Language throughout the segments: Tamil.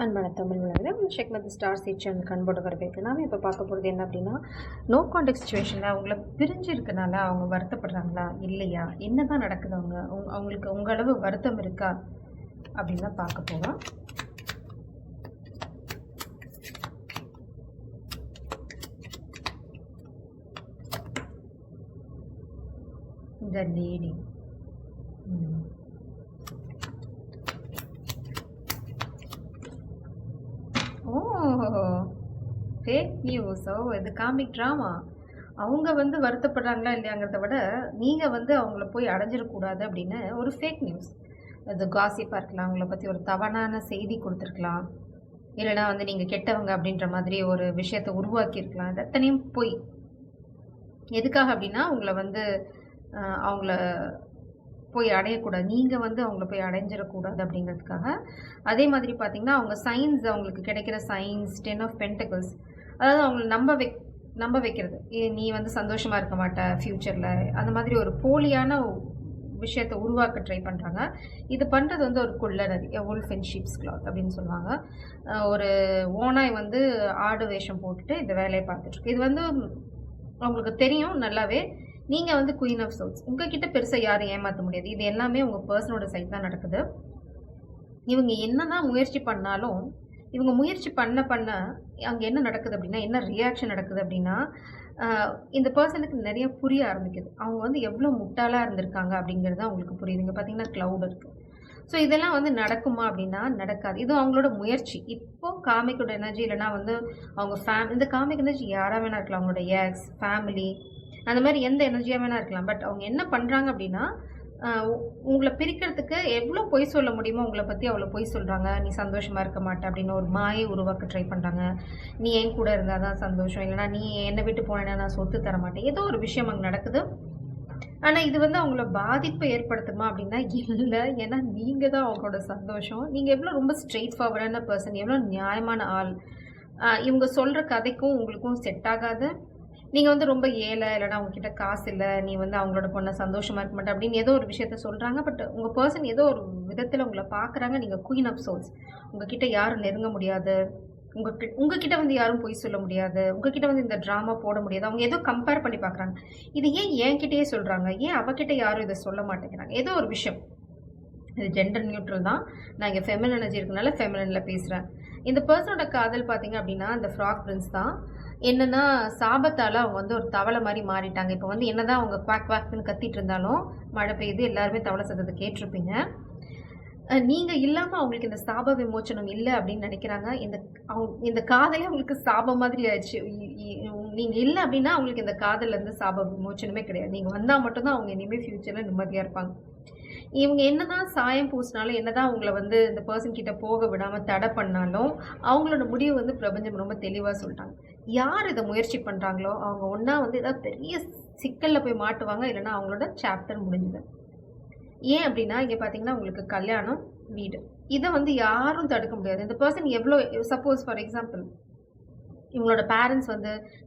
அன்பான தமிழ் உலகில் ஷேக் மத் ஸ்டார் சீச்சன் கண்போடு வரவேற்கு நாம் இப்போ பார்க்க போகிறது என்ன அப்படின்னா, நோ கான்டெக்ட் சுச்சுவேஷனில் அவங்கள பிரிஞ்சு இருக்கனால அவங்க வருத்தப்படுறாங்களா இல்லையா, என்ன தான் நடக்குது, அவங்களுக்கு உங்கள் அளவு வருத்தம் இருக்கா அப்படின்னு தான் பார்க்க போகிறோம். இந்த லேடி ஃபேக் நியூஸோ இது காமிக் ட்ராமா. அவங்க வருத்தப்படுறாங்களா இல்லையாங்கிறத விட நீங்கள் அவங்கள போய் அடைஞ்சிடக்கூடாது அப்படின்னு ஒரு ஃபேக் நியூஸ், அது காசிப்பாக இருக்கலாம், அவங்கள பற்றி ஒரு தவறான செய்தி கொடுத்துருக்கலாம், இல்லைனா நீங்கள் கெட்டவங்க அப்படின்ற மாதிரி ஒரு விஷயத்தை உருவாக்கியிருக்கலாம். இது அத்தனையும் போய் எதுக்காக அப்படின்னா உங்களை அவங்கள போய் அடையக்கூடாது, நீங்கள் அவங்கள போய் அடைஞ்சிடக்கூடாது அப்படிங்கிறதுக்காக. அதே மாதிரி பார்த்தீங்கன்னா அவங்க சயின்ஸ், அவங்களுக்கு கிடைக்கிற சயின்ஸ் 10 ஆஃப் பென்டக்கிள்ஸ், அதாவது அவங்கள நம்ப வைக்கிறது, நீ சந்தோஷமாக இருக்க மாட்ட ஃப்யூச்சரில், அந்த மாதிரி ஒரு போலியான விஷயத்தை உருவாக்க ட்ரை பண்ணுறாங்க. இது பண்ணுறது ஒரு குள்ளநரி, வுல்ஃப் இன் ஷீப்ஸ் கிளாத் அப்படின்னு சொல்லுவாங்க. ஒரு ஓனாய் ஆடு வேஷம் போட்டுட்டு இந்த வேலையை பார்த்துட்ருக்கு. இது அவங்களுக்கு தெரியும் நல்லாவே, நீங்கள் குயின் ஆஃப் சோல்ஸ், உங்ககிட்ட பெருசாக யாரும் ஏமாற்ற முடியாது. இது எல்லாமே உங்கள் பர்சனோட சைட் தான் நடக்குது. இவங்க என்ன தான் முயற்சி பண்ணாலும், இவங்க முயற்சி பண்ண அங்கே என்ன நடக்குது அப்படின்னா, என்ன ரியாக்ஷன் நடக்குது அப்படின்னா, இந்த பர்சனுக்கு நிறைய புரிய ஆரம்பிக்குது. அவங்க எவ்வளோ முட்டாளாக இருந்திருக்காங்க அப்படிங்கிறது அவங்களுக்கு புரியுது. இங்கே பார்த்தீங்கன்னா க்ளவுட் இருக்குது. ஸோ இதெல்லாம் நடக்குமா அப்படின்னா நடக்காது. இது அவங்களோட முயற்சி. இப்போது காமிக்கோட எனர்ஜி இல்லைனா அவங்க இந்த காமிக் எனர்ஜி யாராக வேணா இருக்கலாம், அவங்களோட எக்ஸ், ஃபேமிலி, அந்த மாதிரி எந்த எனர்ஜியாக வேணா இருக்கலாம். பட் அவங்க என்ன பண்ணுறாங்க அப்படின்னா, உங்களை பிரிக்கிறதுக்கு எவ்வளோ பொய் சொல்ல முடியுமோ உங்களை பற்றி அவ்வளோ பொய் சொல்கிறாங்க. நீ சந்தோஷமாக இருக்க மாட்டே அப்படின்னு ஒரு மாயை உருவாக்க ட்ரை பண்ணுறாங்க. நீ என் கூட இருந்தால் தான் சந்தோஷம், இல்லைனா நீ என்னை விட்டு போனேன்னா நான் சொத்து தர மாட்டேன், ஏதோ ஒரு விஷயம் அங்கே நடக்குது. ஆனால் இது அவங்கள பாதிப்பை ஏற்படுத்துமா அப்படின்னா இல்லை. ஏன்னா நீங்கள் தான் அவங்களோட சந்தோஷம். நீங்கள் எவ்வளோ ரொம்ப ஸ்ட்ரெயிட் ஃபார்வர்டான பர்சன், எவ்வளோ நியாயமான ஆள். இவங்க சொல்கிற கதைக்கும் உங்களுக்கும் செட் ஆகாது. நீங்கள் ரொம்ப ஏழை, இல்லைனா உங்ககிட்ட காசு இல்லை, நீ அவங்களோட பொண்ணை சந்தோஷமாக இருக்க மாட்டே அப்படின்னு ஏதோ ஒரு விஷயத்த சொல்கிறாங்க. பட் உங்கள் பர்சன் ஏதோ ஒரு விதத்தில் உங்களை பார்க்குறாங்க. நீங்கள் குயின் ஆஃப் சோல்ஸ், உங்ககிட்ட யாரும் நெருங்க முடியாது, உங்ககிட்ட யாரும் பொய் சொல்ல முடியாது, உங்ககிட்ட இந்த ட்ராமா போட முடியாது. அவங்க ஏதோ கம்பேர் பண்ணி பார்க்குறாங்க. இது ஏன் என்கிட்டயே சொல்கிறாங்க, ஏன் அவகிட்ட யாரும் இதை சொல்ல மாட்டேங்கிறாங்க, ஏதோ ஒரு விஷயம். இது ஜெண்டர் நியூட்ரல் தான். நான் இங்கே ஃபெமினன் எனர்ஜி இருக்கனால ஃபெமினனில் பேசுகிறேன். இந்த பர்சனோட காதல் பார்த்தீங்க அப்படின்னா இந்த ஃப்ராக் பிரின்ஸ் தான். என்னென்னா சாபத்தால் அவங்க ஒரு தவளை மாதிரி மாறிட்டாங்க. இப்போ என்னதான் அவங்க குவாக் குவாக்னு கத்திட்டு இருந்தாலும் மழை பெய்யுது, எல்லாருமே தவளை சத்தத்தை கேட்டிருப்பீங்க. நீங்கள் இல்லாமல் அவங்களுக்கு இந்த சாப விமோச்சனம் இல்லை அப்படின்னு நினைக்கிறாங்க. இந்த காதலே அவங்களுக்கு சாபம் மாதிரி ஆயிடுச்சு. நீங்கள் இல்லை அப்படின்னா அவங்களுக்கு இந்த காதல்லேருந்து சாப விமோச்சனமே கிடையாது. நீங்கள் வந்தால் மட்டும்தான் அவங்க இனிமேல் ஃப்யூச்சரில் நிம்மதியாக இருப்பாங்க. இவங்க என்னதான் சாயம் பூசினாலும், என்னதான் அவங்கள இந்த பர்சன் கிட்ட போக விடாமல் தடை பண்ணாலும், அவங்களோட முடிவு பிரபஞ்சம் ரொம்ப தெளிவாக சொல்லிட்டாங்க. யார் இதை முயற்சி பண்ணுறாங்களோ அவங்க ஒன்றா ஏதாவது பெரிய சிக்கலில் போய் மாட்டுவாங்க, இல்லைன்னா அவங்களோட சாப்டர் முடிஞ்சுது. ஏன் அப்படின்னா இங்கே பார்த்தீங்கன்னா உங்களுக்கு கல்யாணம், வீடு, இதை யாரும் தடுக்க முடியாது. இந்த பர்சன் எவ்வளோ, சப்போஸ் ஃபார் எக்ஸாம்பிள் இவங்களோட பேரண்ட்ஸ்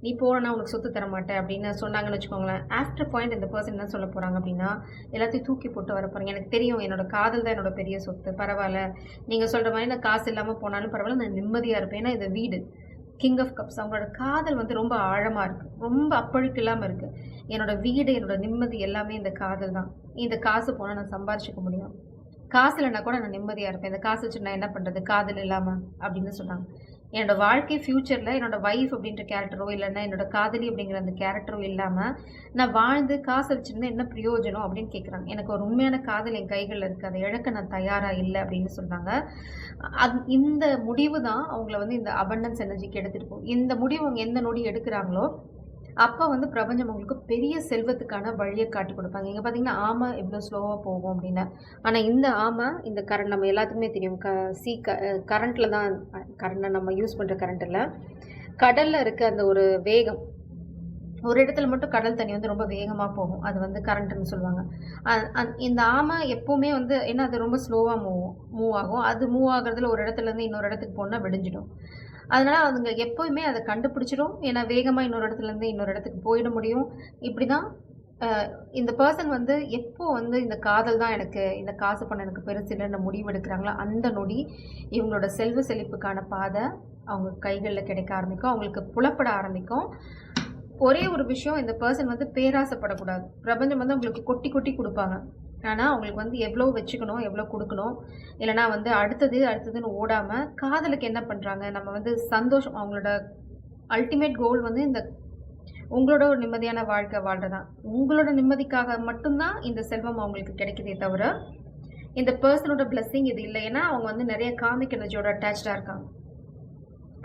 நீ போனா உனக்கு சொத்து தர மாட்டேன் அப்படின்னு சொன்னாங்கன்னு வச்சுக்கோங்களேன். ஆஃப்டர் பாயிண்ட் இந்த பர்சன் என்ன சொல்ல போகிறாங்க அப்படின்னா, எல்லாத்தையும் தூக்கி போட்டு வர போகிறாங்க. எனக்கு தெரியும் என்னோட காதல் தான் என்னோட பெரிய சொத்து, பரவாயில்ல, நீங்கள் சொல்கிற மாதிரி நான் காசு இல்லாமல் போனாலும் பரவாயில்ல, நான் நிம்மதியாக இருப்பேன். ஏன்னா இந்த வீடு, கிங் ஆஃப் கப்ஸ், அவங்களோட காதல் ரொம்ப ஆழமாக இருக்குது, ரொம்ப அப்பழுக்கு இல்லாமல் இருக்குது. என்னோட வீடு, என்னோட நிம்மதி எல்லாமே இந்த காதல் தான். இந்த காசு போனால் நான் சம்பாரிச்சிக்க முடியும், காசு இல்லைன்னா கூட நான் நிம்மதியாக இருப்பேன், இந்த காசு வச்சு நான் என்ன பண்ணுறது காதல் இல்லாமல் அப்படின்னு சொன்னாங்க. என்னோடய வாழ்க்கை ஃப்யூச்சரில் என்னோடய ஒய்ஃப் அப்படின்ற கேரக்டரோ இல்லைன்னா என்னோடய காதலி அப்படிங்கிற அந்த கேரக்டரோ இல்லாமல் நான் வாழ்ந்து காசை வச்சுருந்தேன் என்ன பிரயோஜனம் அப்படின்னு கேட்குறாங்க. எனக்கு ஒரு உண்மையான காதல் என் கைகளில் இருக்குது, அதை இழக்க நான் தயாராக இல்லை அப்படின்னு சொன்னாங்க. இந்த முடிவு தான் அவங்கள இந்த அபண்டன்ஸ் எனர்ஜிக்கு எடுத்துகிட்டு போகும். இந்த முடிவு அவங்க எந்த நொடி எடுக்கிறாங்களோ அப்போ பிரபஞ்சம் அவங்களுக்கு பெரிய செல்வத்துக்கான வழியை காட்டி கொடுப்பாங்க. இங்கே பார்த்தீங்கன்னா ஆமை எவ்வளோ ஸ்லோவாக போகும் அப்படின்னு. ஆனால் இந்த ஆமை, இந்த கரண்ட் நம்ம எல்லாத்துக்குமே தெரியும், கரண்ட்டில் தான், கரண்ட்டை நம்ம யூஸ் பண்ணுற கரண்ட் இல்லை, கடலில் இருக்க அந்த ஒரு வேகம், ஒரு இடத்துல மட்டும் கடல் தண்ணி ரொம்ப வேகமாக போகும், அது கரண்ட்டுன்னு சொல்லுவாங்க. இந்த ஆமை எப்போவுமே ஏன்னா அது ரொம்ப ஸ்லோவாக மூவ் ஆகும். அது மூவ் ஆகுறதுல ஒரு இடத்துலேருந்து இன்னொரு இடத்துக்கு போனால் வெடிஞ்சிடும். அதனால் அதுங்க எப்போயுமே அதை கண்டுபிடிச்சிடும். ஏன்னா வேகமாக இன்னொரு இடத்துலேருந்து இன்னொரு இடத்துக்கு போயிட முடியும். இப்படி தான் இந்த பர்சன் வந்து எப்போ வந்து இந்த காதல் தான் எனக்கு, இந்த காசு பணம் எனக்கு பெருசு இல்லைன்னு முடிவு எடுக்கிறாங்களோ அந்த நொடி இவங்களோட செல்வ செழிப்புக்கான பாதை அவங்க கைகளில் கிடைக்க ஆரம்பிக்கும், அவங்களுக்கு புலப்பட ஆரம்பிக்கும். ஒரே ஒரு விஷயம், இந்த பர்சன் வந்து பேராசைப்படக்கூடாது. பிரபஞ்சம் வந்து அவங்களுக்கு கொட்டி கொட்டி கொடுப்பாங்க. ஆனால் அவங்களுக்கு வந்து எவ்வளோ வச்சுக்கணும், எவ்வளோ கொடுக்கணும், இல்லைனா வந்து அடுத்ததுன்னு ஓடாமல் காதலுக்கு என்ன பண்ணுறாங்க, நம்ம வந்து சந்தோஷம், அவங்களோட அல்டிமேட் கோல் வந்து இந்த உங்களோட ஒரு நிம்மதியான வாழ்க்கை வாழ்றதான். உங்களோட நிம்மதிக்காக மட்டும்தான் இந்த செல்வம் அவங்களுக்கு கிடைக்குதே தவிர இந்த பர்சனோட பிளெஸிங் இது இல்லை. ஏன்னா அவங்க வந்து நிறைய காமிக் எனர்ஜியோட அட்டாச்சாக இருக்காங்க.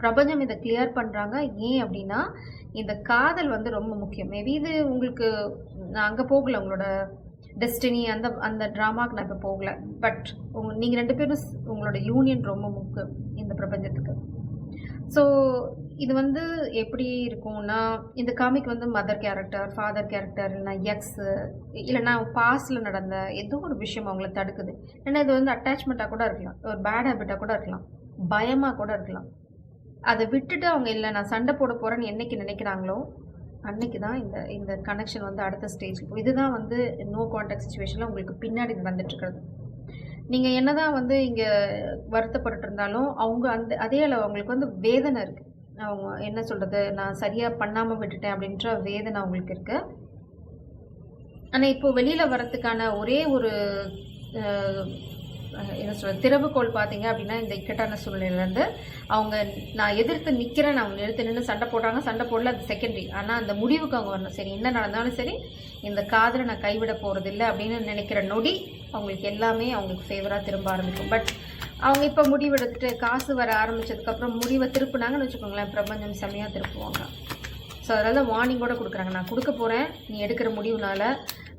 பிரபஞ்சம் இதை கிளியர் பண்ணுறாங்க. ஏன் அப்படின்னா இந்த காதல் வந்து ரொம்ப முக்கியம். மேபி இது உங்களுக்கு, நான் அங்கே போகல, உங்களோட டெஸ்டினி அந்த அந்த ட்ராமாவுக்கு நான் இப்போ போகல. பட் நீங்கள் 2 பேரும் உங்களோட யூனியன் ரொம்ப முக்கியம் இந்த பிரபஞ்சத்துக்கு. ஸோ இது வந்து எப்படி இருக்கும்னா, இந்த காமிக் வந்து மதர் கேரக்டர், ஃபாதர் கேரக்டர், இல்லைனா எக்ஸு, இல்லைனா பாஸ்டில் நடந்த ஏதோ ஒரு விஷயம் அவங்கள தடுக்குது. ஏன்னா இது வந்து அட்டாச்மெண்ட்டாக கூட இருக்கலாம், ஒரு பேட் ஹேபிட்டாக கூட இருக்கலாம், பயமாக கூட இருக்கலாம். அதை விட்டுட்டு அவங்க இல்லை நான் சண்டை போட போகிறேன்னு என்னைக்கு நினைக்கிறாங்களோ அன்னைக்கு தான் இந்த இந்த கனெக்ஷன் வந்து அடுத்த ஸ்டேஜ். இதுதான் வந்து நோ கான்டாக்ட் சுச்சுவேஷனில் உங்களுக்கு பின்னாடி நடந்துட்டுருக்கிறது. நீங்கள் என்ன தான் வந்து இங்கே வருத்தப்பட்டு இருந்தாலும் அவங்க அதே அளவு அவங்களுக்கு வந்து வேதனை இருக்குது. அவங்க என்ன சொல்கிறது, நான் சரியாக பண்ணாமல் விட்டுட்டேன் அப்படின்ற வேதனை அவங்களுக்கு இருக்குது. ஆனால் இப்போது வெளியில் வரத்துக்கான ஒரே ஒரு என்ன சொல்கிறது திறவுகோள் பார்த்தீங்க அப்படின்னா, இந்த இக்கட்டான சூழ்நிலையிலேருந்து அவங்க நான் எதிர்த்து நிற்கிறேன், அவங்க நிறுத்து நின்று சண்டை போடுறாங்க, சண்டை போடல, அது செகண்டரி. ஆனால் அந்த முடிவுக்கு அவங்க வரணும். சரி என்ன நடந்தாலும் சரி இந்த காதலை நான் கைவிட போகிறதில்லை அப்படின்னு நினைக்கிற நொடி அவங்களுக்கு எல்லாமே அவங்களுக்கு ஃபேவராக திரும்ப ஆரம்பிக்கும். பட் அவங்க இப்போ முடிவெடுத்துட்டு காசு வர ஆரம்பித்ததுக்கப்புறம் முடிவை திருப்பினாங்கன்னு வச்சுக்கோங்களேன், பிரபஞ்சம் செம்மையாக திருப்புவாங்க. ஸோ அதனால வார்னிங்கோட கொடுக்குறாங்க, நான் கொடுக்க போகிறேன் நீ எடுக்கிற முடிவுனால,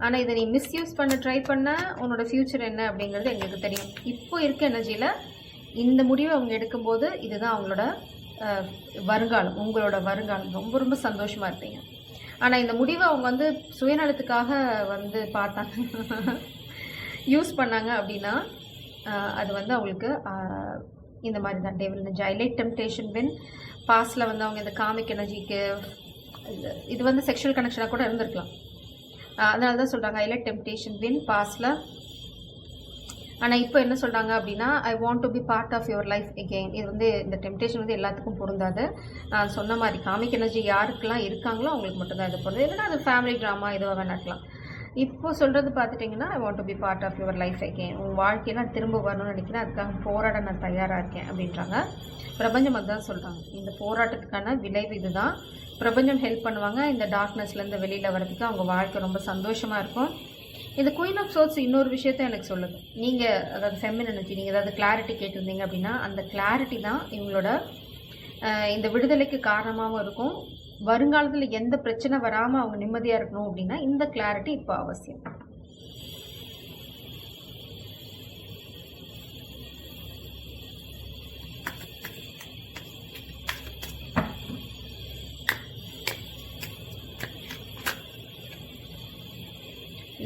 ஆனால் இதை நீ மிஸ்யூஸ் பண்ண ட்ரை பண்ண உன்னோட ஃப்யூச்சர் என்ன அப்படிங்கிறது எங்களுக்கு தெரியும். இப்போ இருக்க எனர்ஜியில் இந்த முடிவை அவங்க எடுக்கும்போது இதுதான் அவங்களோட வருங்காலம், உங்களோட வருங்காலம். ரொம்ப ரொம்ப சந்தோஷமாக இருப்பீங்க. ஆனால் இந்த முடிவை அவங்க வந்து சுயநலத்துக்காக வந்து பார்த்தாங்க, யூஸ் பண்ணாங்க அப்படின்னா அது வந்து அவங்களுக்கு இந்த மாதிரி தான் டெவில் எனர்ஜி, ஐலைட் டெம்டேஷன் வின். பாஸ்டில் வந்து அவங்க இந்த காமிக் எனர்ஜிக்கு இது வந்து செக்ஷுவல் கனெக்ஷனாக கூட இருந்திருக்கலாம். அதனால தான் சொல்கிறாங்க ஐலைட் டெம்டேஷன் வின் பாஸ்டில். ஆனால் இப்போ என்ன சொல்கிறாங்க அப்படின்னா, I want to be part of your life again. இது வந்து இந்த டெம்டேஷன் வந்து எல்லாத்துக்கும் பொருந்தாது. நான் சொன்ன மாதிரி காமிக் எனர்ஜி யாருக்கெல்லாம் இருக்காங்களோ அவங்களுக்கு மட்டும்தான் இது பொருந்தது. இல்லைன்னா அது ஃபேமிலி ட்ராமா எதுவாக வேணாக்கலாம். இப்போ சொல்கிறது பார்த்துட்டிங்கன்னா, I want to be part of your life again. உங்கள் வாழ்க்கையெல்லாம் திரும்ப வரணும்னு நினைக்கிறேன், அதுக்காக போராட நான் தயாராக இருக்கேன் அப்படின்றாங்க. பிரபஞ்சம் அதுதான் சொல்கிறாங்க. இந்த போராட்டத்துக்கான விளைவு இதுதான். பிரபஞ்சம் ஹெல்ப் பண்ணுவாங்க இந்த டார்க்னஸ்லேருந்து வெளியில் வரதுக்கு. அவங்க வாழ்க்கை ரொம்ப சந்தோஷமாக இருக்கும். இந்த குயின் ஆஃப் சோர்ட்ஸ் இன்னொரு விஷயத்த எனக்கு சொல்லுது. நீங்கள் அதாவது ஃபெமின் எனர்ஜி, நீங்கள் ஏதாவது கிளாரிட்டி கேட்டிருந்தீங்க அப்படின்னா அந்த கிளாரிட்டி தான் இவங்களோட இந்த விடுதலைக்கு காரணமாகவும் இருக்கும். வருங்காலத்தில் எந்த பிரச்சனை வராமல் அவங்க நிம்மதியாக இருக்கணும் அப்படின்னா இந்த கிளாரிட்டி இப்போ அவசியம்.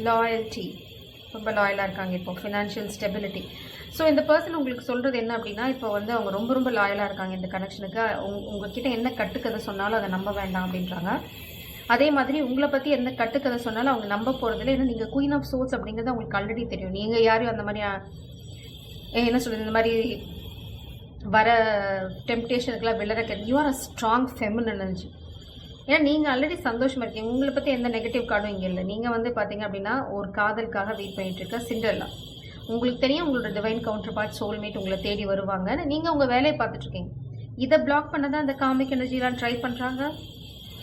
லாயல்ட்டி, ரொம்ப லாயலாக இருக்காங்க இப்போ. Financial stability. ஸோ இந்த பர்சன் உங்களுக்கு சொல்கிறது என்ன அப்படின்னா, இப்போ வந்து அவங்க ரொம்ப ரொம்ப லாயலாக இருக்காங்க இந்த கனெக்ஷனுக்கு. உங்ககிட்ட என்ன கட்டுக்கதை சொன்னாலும் அதை நம்ப வேண்டாம் அப்படின்றாங்க. அதே மாதிரி உங்களை பற்றி எந்த கட்டுக்கதை சொன்னாலும் அவங்க நம்ப போகிறதில்ல. ஏன்னா நீங்கள் குயின் ஆஃப் சோர்ஸ் அப்படிங்கிறது அவங்களுக்கு ஆல்ரெடி தெரியும். நீங்கள் யாரையும் அந்த மாதிரி என்ன சொல்கிறது, இந்த மாதிரி வர டெம்ப்டேஷனுக்குலாம் விளக்க, you are a strong feminine energy. ஏன்னா நீங்கள் ஆல்ரெடி சந்தோஷமாக இருக்கீங்க. உங்களை பற்றி எந்த நெகட்டிவ் கார்டும் இங்கே இல்லை. நீங்கள் வந்து பார்த்தீங்க அப்படின்னா ஒரு காதலுக்காக வெயிட் பண்ணிகிட்ருக்க சிண்டர்லா. உங்களுக்கு தெரியும் உங்களோட டிவைன் கவுண்டர் பார்ட் சோல்மேட் உங்களை தேடி வருவாங்க. நீங்கள் உங்கள் வேலையை பார்த்துட்ருக்கீங்க. இதை பிளாக் பண்ண தான் இந்த காமிக் எனர்ஜிலாம் ட்ரை பண்ணுறாங்க.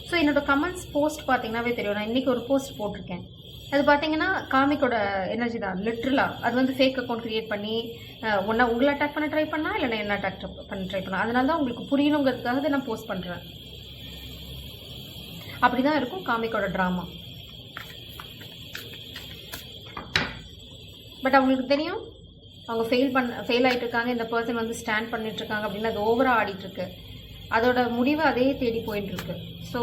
ஸோ என்னோடய கமெண்ட்ஸ் போஸ்ட் பார்த்தீங்கன்னாவே தெரியும். நான் இன்றைக்கி ஒரு போஸ்ட் போட்டிருக்கேன். அது பார்த்தீங்கன்னா காமிக்கோட எனர்ஜி தான் லிட்ரலாக. அது வந்து ஃபேக் அக்கௌண்ட் க்ரியேட் பண்ணி ஒன்றா உங்களை அட்டாக் பண்ண ட்ரை பண்ணால், இல்லைன்னா என்ன அட்டாக் பண்ண ட்ரை பண்ணால். அதனால தான் உங்களுக்கு புரியணுங்கிறதுக்காக நான் போஸ்ட் பண்ணுறேன். அப்படி தான் இருக்கும் காமிக்கோட ட்ராமா. பட் அவங்களுக்கு தெரியும் அவங்க ஃபெயில் ஆகிட்டு இருக்காங்க, இந்த பர்சன் வந்து ஸ்டாண்ட் பண்ணிட்டுருக்காங்க அப்படின்னு அது ஓவராக ஆடிட்டுருக்கு. அதோட முடிவை அதே தேடி போயிட்டுருக்கு. ஸோ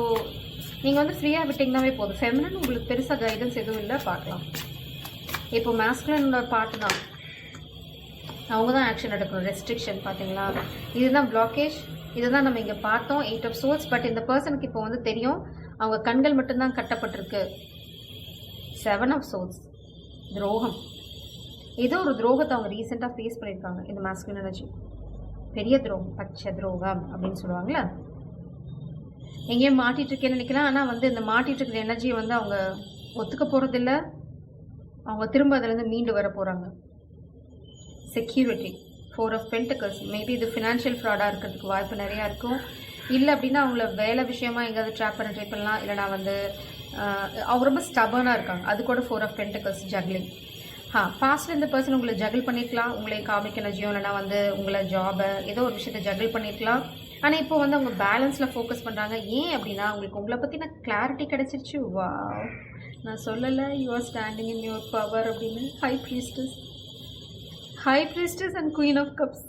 நீங்கள் வந்து ஃப்ரீயாக விட்டிங்கனாவே போதும். ஃபெமினன் உங்களுக்கு பெருசாக கைடன்ஸ் எதுவும் இல்லை, பார்க்கலாம். இப்போ மேஸ்குலனோட பார்ட் தான், அவங்க தான் ஆக்ஷன் எடுக்கணும். ரெஸ்ட்ரிக்ஷன் பார்த்தீங்களா, இதுதான் பிளாக்கேஜ். இதுதான் நம்ம இங்கே பார்த்தோம், 8 ஆஃப் சோர்ட்ஸ். பட் இந்த பர்சனுக்கு இப்போ வந்து தெரியும் அவங்க கண்கள் மட்டும்தான் கட்டப்பட்டிருக்கு. 7 ஆஃப் சோர்ஸ், துரோகம். ஏதோ ஒரு துரோகத்தை அவங்க ரீசெண்டாக ஃபேஸ் பண்ணியிருக்காங்க. இந்த மாஸ்குலின் எனர்ஜி பெரிய துரோகம், பச்சை துரோகம் அப்படின்னு சொல்லுவாங்களே. எங்கேயும் மாட்டிகிட்டு இருக்கேன்னு நினைக்கலாம். ஆனால் வந்து இந்த மாட்டிகிட்டு இருக்கிற எனர்ஜியை வந்து அவங்க ஒத்துக்க போகிறதில்ல. அவங்க திரும்ப அதிலேருந்து மீண்டு வர போகிறாங்க. Security, 4 of pentacles. மேபி இது ஃபினான்ஷியல் ஃப்ராடாக இருக்கிறதுக்கு வாய்ப்பு நிறையா இருக்கும். இல்லை அப்படின்னா அவங்கள வேலை விஷயமா எங்கேயாவது ட்ராப் ட்ரை பண்ணலாம். இல்லைனா வந்து அவங்க ரொம்ப ஸ்டபர்னாக இருக்காங்க. அது கூட 4 ஆஃப் பென்டிகல்ஸ், ஜக்லிங். பாஸ்ட்டில் இந்த பர்சன் உங்களை ஜகிள் பண்ணியிருக்கலாம். உங்களை காமிக் எனர்ஜியோ இல்லைனா வந்து உங்களை ஜாபை ஏதோ ஒரு விஷயத்தை ஜகிள் பண்ணியிருக்கலாம். ஆனால் இப்போ வந்து அவங்க பேலன்ஸில் ஃபோக்கஸ் பண்ணுறாங்க. ஏன் அப்படின்னா உங்களுக்கு உங்களை பற்றின கிளாரிட்டி கிடச்சிருச்சு. வா, நான் சொல்லலை you are standing in your power அப்படின்னு. High priestess and queen of cups,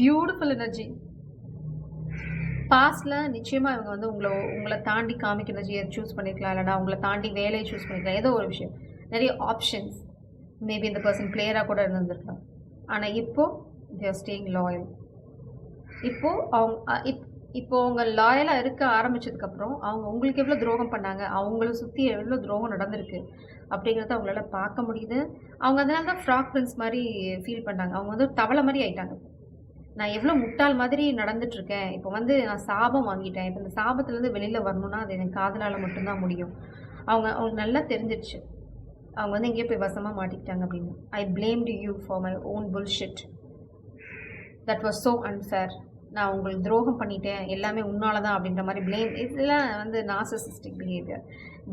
beautiful energy. பாஸ்டில் நிச்சயமாக இவங்க வந்து உங்களை தாண்டி காமிக் எனர்ஜியை சூஸ் பண்ணியிருக்கலாம். இல்லைனா உங்களை தாண்டி வேலையை சூஸ் பண்ணிக்கலாம். ஏதோ ஒரு விஷயம், நிறைய ஆப்ஷன்ஸ். மேபி இந்த பர்சன் பிளேயராக கூட இருந்திருக்கலாம். ஆனால் இப்போது தே ஆர் ஸ்டேயிங் லாயல். இப்போ அவங்க லாயலாக இருக்க ஆரம்பித்ததுக்கப்புறம் அவங்க உங்களுக்கு எவ்வளோ துரோகம் பண்ணாங்க, அவங்கள சுற்றி எவ்வளோ துரோகம் நடந்திருக்கு அப்படிங்கிறத அவங்களால பார்க்க முடியுது. அவங்க அதனால தான் ஃப்ராக் பிரின்ஸ் மாதிரி ஃபீல் பண்ணாங்க. அவங்க வந்து தவளை மாதிரி ஆயிட்டாங்க. நான் எவ்வளோ முட்டாள் மாதிரி நடந்துட்டுருக்கேன், இப்போ வந்து நான் சாபம் வாங்கிட்டேன், இப்போ இந்த சாபத்துலேருந்து வெளியில் வரணும்னா அது எனக்கு காதலால் மட்டும்தான் முடியும். அவங்களுக்கு நல்லா தெரிஞ்சிடுச்சு அவங்க வந்து எங்கேயோ போய் வசமாக மாட்டிக்கிட்டாங்க அப்படின்னு. I blamed you for my own bullshit. That was so unfair. நான் உங்களுக்கு துரோகம் பண்ணிட்டேன், எல்லாமே உன்னால தான் அப்படின்ற மாதிரி ப்ளேம். இதெல்லாம் வந்து நார்சிசிஸ்டிக் பிஹேவியர்.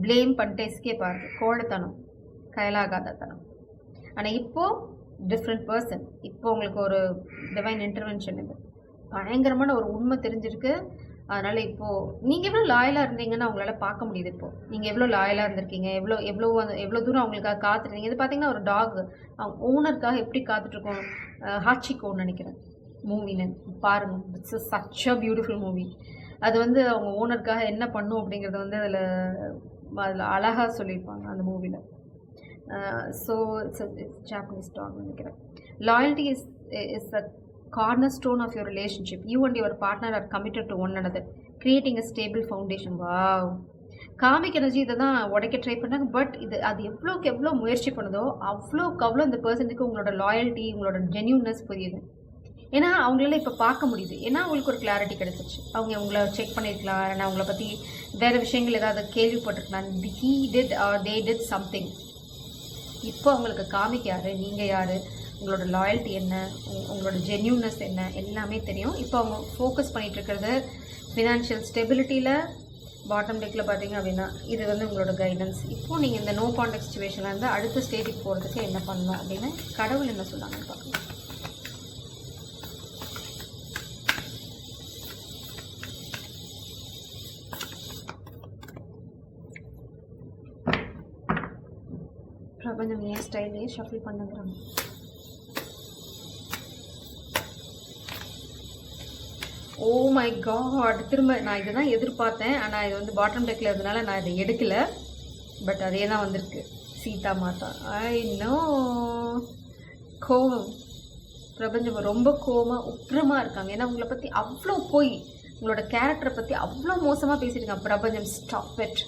ப்ளேம் பண்ணிட்டு எஸ்கேப் ஆகுது, கோழைத்தனம், கைலாகாதத்தனம். ஆனால் இப்போது டிஃப்ரெண்ட் பர்சன். இப்போ உங்களுக்கு ஒரு டிவைன் இன்டர்வென்ஷன், இது பயங்கரமான ஒரு உண்மை தெரிஞ்சிருக்கு. அதனால் இப்போது நீங்கள் எவ்வளோ லாயலாக இருந்தீங்கன்னு அவங்களால பார்க்க முடியுது. இப்போது நீங்கள் எவ்வளோ லாயலாக இருந்திருக்கீங்க, எவ்வளோ தூரம் அவங்களுக்காக காத்துருந்தீங்க. இது பார்த்தீங்கன்னா ஒரு டாக் அவங்க ஓனருக்காக எப்படி காத்துட்ருக்கோம். ஹாச்சிகோன்னு நினைக்கிறேன் மூவின்னு பாருங்கள். It's such a beautiful movie. அது வந்து அவங்க ஓனருக்காக என்ன பண்ணும் அப்படிங்கிறது வந்து அதில் அழகாக சொல்லியிருப்பாங்க அந்த மூவியில். ஸோ இட்ஸ் ஜாப்பனீஸ் டாக் நினைக்கிறேன். Loyalty is a cornerstone of your relationship. You and your partner are committed to one another, creating a stable foundation. Wow. Comic energy இதை தான் உடைக்க ட்ரை பண்ணாங்க. பட் அது எவ்வளோ முயற்சி பண்ணுதோ அவ்வளோ இந்த பர்சனுக்கு உங்களோட லாயல்ட்டி, உங்களோட ஜென்யூன்னஸ் புரியுது. ஏன்னா அவங்களால இப்போ பார்க்க முடியுது. ஏன்னா அவங்களுக்கு ஒரு கிளாரிட்டி கிடச்சிருச்சு. அவங்க உங்களை செக் பண்ணியிருக்கலாம், ஏன்னா அவங்கள பற்றி வேறு விஷயங்கள் ஏதாவது கேள்விப்பட்டிருக்கலாம். he did or they did something. இப்போ அவங்களுக்கு காமிக் யார், நீங்கள் யார், உங்களோட லாயல்ட்டி என்ன, உங்களோட ஜென்யூன்னஸ் என்ன, எல்லாமே தெரியும். இப்போ அவங்க ஃபோக்கஸ் பண்ணிகிட்டு இருக்கிறது ஃபினான்ஷியல் ஸ்டெபிலிட்டியில். பாட்டம் டெக்கில் பார்த்தீங்க அப்படின்னா இது வந்து உங்களோட கைடன்ஸ். இப்போது நீங்கள் இந்த நோ கான்டாக்ட் சிச்சுவேஷனில் இருந்து அடுத்த ஸ்டேஜுக்கு போகிறதுக்கு என்ன பண்ணணும் அப்படின்னு கடவுள் என்ன சொன்னாங்கன்னு பார்க்கலாம். பிரபஞ்சம் ஏன் ஸ்டைலே ஷஃபில் பண்ணுங்கிறாங்க. ஓ மை காட், திரும்ப நான் இதை தான் எதிர்பார்த்தேன். ஆனால் இது வந்து பாட்டம் டெக்கில் இருந்தனால நான் இதை எடுக்கலை. பட் அதே தான் வந்திருக்கு, சீதா மாதா. I know. கோபம், பிரபஞ்சம் ரொம்ப கோபமாக உக்கிரமாக இருக்காங்க. ஏன்னா உங்களை பற்றி அவ்வளோ உங்களோட கேரக்டரை பற்றி அவ்வளோ மோசமாக பேசியிருக்காங்க பிரபஞ்சம். Stop it.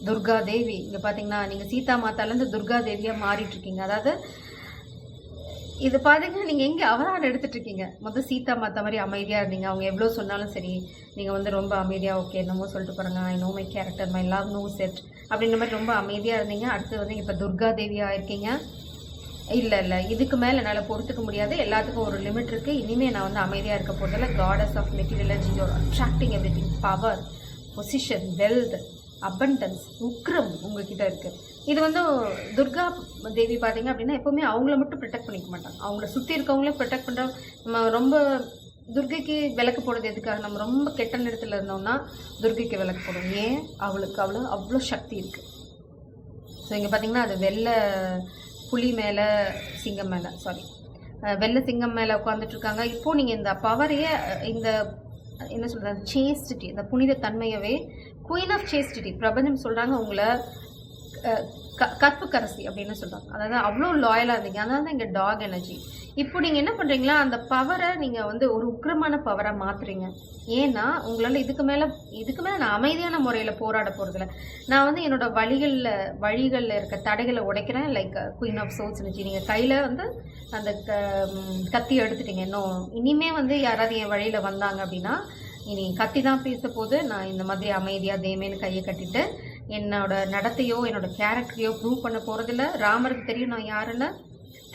துர்கா தேவி, இங்கே பார்த்தீங்கன்னா நீங்கள் சீதா மாதாலேருந்து துர்கா தேவியாக மாறிட்டுருக்கீங்க. அதாவது இது பார்த்தீங்கன்னா நீங்கள் எங்கே அவதாரம் எடுத்துகிட்ருக்கீங்க. முதல் சீதா மாதா மாதிரி அமைதியாக இருந்தீங்க. அவங்க எவ்வளோ சொன்னாலும் சரி நீங்கள் வந்து ரொம்ப அமைதியாக ஓகே என்னமோ சொல்லிட்டு போகிறாங்க, I know my character, my love no set அப்படின்ற மாதிரி ரொம்ப அமைதியாக இருந்தீங்க. அடுத்து வந்து இப்போ துர்கா தேவியாக இருக்கீங்க. இல்லை இதுக்கு மேலே என்னால் பொறுத்துக்க முடியாது, எல்லாத்துக்கும் ஒரு லிமிட் இருக்குது, இனிமேல் நான் வந்து அமைதியாக இருக்க போகிறதில்ல. Goddess of material you're attracting everything, power, position, wealth, abundance, உக்ரம் உங்ககிட்ட இருக்குது. இது வந்து துர்கா தேவி பார்த்தீங்க அப்படின்னா எப்போவுமே அவங்கள மட்டும் ப்ரொடெக்ட் பண்ணிக்க மாட்டாங்க, அவங்கள சுற்றி இருக்கவங்களே ப்ரொடெக்ட் பண்ணுற. நம்ம ரொம்ப துர்கைக்கு விளக்கு போடுறது எதுக்காக, நம்ம ரொம்ப கெட்ட நேரத்தில் இருந்தோம்னா துர்கைக்கு விளக்கு போடுவோம். ஏன், அவளுக்கு அவ்வளோ சக்தி இருக்குது. ஸோ இங்கே பார்த்தீங்கன்னா அது வெள்ளை புலி மேலே சிங்கம் மேலே வெள்ளை சிங்கம் மேலே உட்காந்துட்ருக்காங்க. இப்போது நீங்கள் இந்த பவரையே, இந்த என்ன சொல்கிறது, சேஸ்டிட்டி, இந்த புனித தன்மையவே குயின் ஆஃப் சேஸ்டிட்டி பிரபஞ்சம் சொல்கிறாங்க. உங்களை கற்புக்கரசி அப்படின்னு சொல்கிறாங்க. அதாவது அவ்வளோ லாயலாக இருந்தீங்க. அதனால தான் இங்கே டாக் எனர்ஜி. இப்போ நீங்க என்ன பண்றீங்களா, அந்த பவரை நீங்க வந்து ஒரு உக்கிரமான பவரா மாத்துறீங்க. ஏன்னா, உங்களால இதுக்கு மேல நான் அமைதியான முறையில போராட போறதில்ல. நான் வந்து என்னோட வழிகள்ல இருக்க தடைகள உடைக்கிறேன். லைக் குயின் ஆஃப் சோர்ட்ஸ் இருந்துச்சு. நீங்க கையில வந்து அந்த கத்தி எடுத்துட்டீங்க. இனிமே வந்து யாராவது என் வழியில வந்தாங்க அப்படின்னா, இனி கத்தி தான் பேசப்போது. நான் இந்த மாதிரி அமைதியா தேமேன்னு கைய கட்டிட்டு, என்னோட நடத்தையோ, என்னோட கேரக்டரையோ ப்ரூவ் பண்ண போறதில்ல. ராமருக்கு தெரியும் நான் யாருன்னு.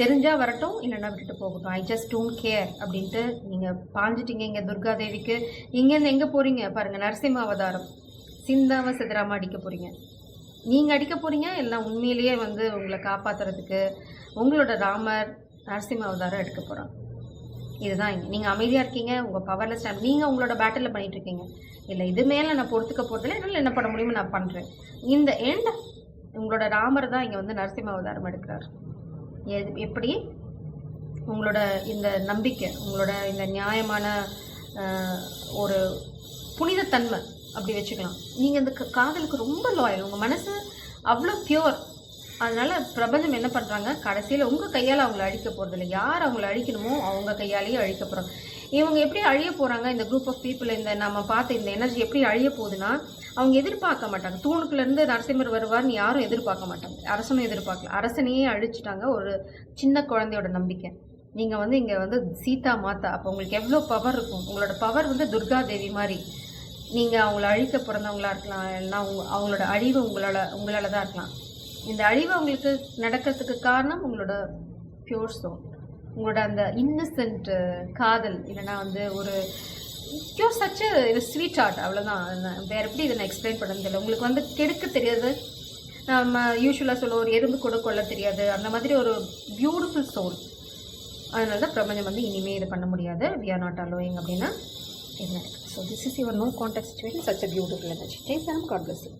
தெரிஞ்சா வரட்டும், இல்லைன்னா விட்டுட்டு போகட்டும். ஐ ஜஸ்ட் டோன்ட் கேர் அப்படின்ட்டு நீங்கள் பாஞ்சிட்டீங்க இங்கே துர்காதேவிக்கு. இங்கேருந்து எங்கே போகிறீங்க பாருங்கள், நரசிம்ம அவதாரம். சிந்தாவை சிதறாமல் அடிக்க போகிறீங்க. நீங்கள் அடிக்க போகிறீங்க, எல்லாம் உண்மையிலேயே வந்து உங்களை காப்பாற்றுறதுக்கு உங்களோட ராமர் நரசிம்ம அவதாரம் எடுக்க போகிறான். இதுதான் இங்கே நீங்கள் அமைதியாக இருக்கீங்க, உங்கள் பவர்லெஸ் டைம் நீங்கள் உங்களோட பேட்டில் பண்ணிகிட்டு இருக்கீங்க. இல்லை இது மேலே நான் பொறுத்துக்க போகிறதில்ல, என்னால் என்ன பண்ண முடியுமோ நான் பண்ணுறேன். இந்த எண்ட் உங்களோட ராமர் தான் இங்கே வந்து நரசிம்ம அவதாரம் எடுக்கிறார். எப்படி உங்களோட இந்த நம்பிக்கை, உங்களோட இந்த நியாயமான ஒரு புனிதத்தன்மை அப்படி வச்சுக்கலாம். நீங்கள் இந்த காதலுக்கு ரொம்ப லாயல், உங்கள் மனசு அவ்வளோ பியூர். அதனால பிரபஞ்சம் என்ன பண்ணுறாங்க, கடைசியில் உங்கள் கையால் அவங்கள அழிக்க போகிறதில்ல. யார் அவங்கள அழிக்கணுமோ அவங்க கையாலேயே அழிக்க போகிறாங்க. இவங்க எப்படி அழிய போகிறாங்க, இந்த குரூப் ஆஃப் பீப்புள், இந்த நம்ம பார்த்த இந்த எனர்ஜி எப்படி அழிய போகுதுன்னா, அவங்க எதிர்பார்க்க மாட்டாங்க. தூணுக்குலேருந்து நரசிம்மர் வருவார்னு யாரும் எதிர்பார்க்க மாட்டாங்க. அரசனும் எதிர்பார்க்கல. அரசனையே அழிச்சிட்டாங்க ஒரு சின்ன குழந்தையோட நம்பிக்கை. நீங்கள் வந்து இங்கே வந்து சீதா மாதா. அப்போ உங்களுக்கு எவ்வளோ பவர் இருக்கும். உங்களோட பவர் வந்து துர்கா தேவி மாதிரி. நீங்கள் அவங்கள அழிக்க பிறந்தவங்களா இருக்கலாம், இல்லைன்னா அவங்களோட அழிவு உங்களால் தான் இருக்கலாம். இந்த அழிவு அவங்களுக்கு நடக்கிறதுக்கு காரணம் உங்களோட பியூர் சோல், உங்களோட அந்த இன்னசென்ட் காதல். இல்லைன்னா வந்து ஒரு யூர் சச் இது ஸ்வீட் ஹார்ட், அவ்வளோதான். வேறு எப்படி இதை நான் எக்ஸ்பிளைன் பண்ணது தெரியல. உங்களுக்கு வந்து கெடுக்க தெரியாது. நம்ம யூஸ்வலாக சொல்ல ஒரு எறும்பு கூட கொள்ள தெரியாது. அந்த மாதிரி ஒரு பியூட்டிஃபுல் சோல். அதனால தான் பிரபஞ்சம் வந்து இனிமேல் இது பண்ண முடியாது, வி ஆர் நாட் அலோயிங் அப்படின்னா என்ன. So this is your no contact situation, such a beautiful energy. ஜெய் சாம், காட் பிளஸ் யூ.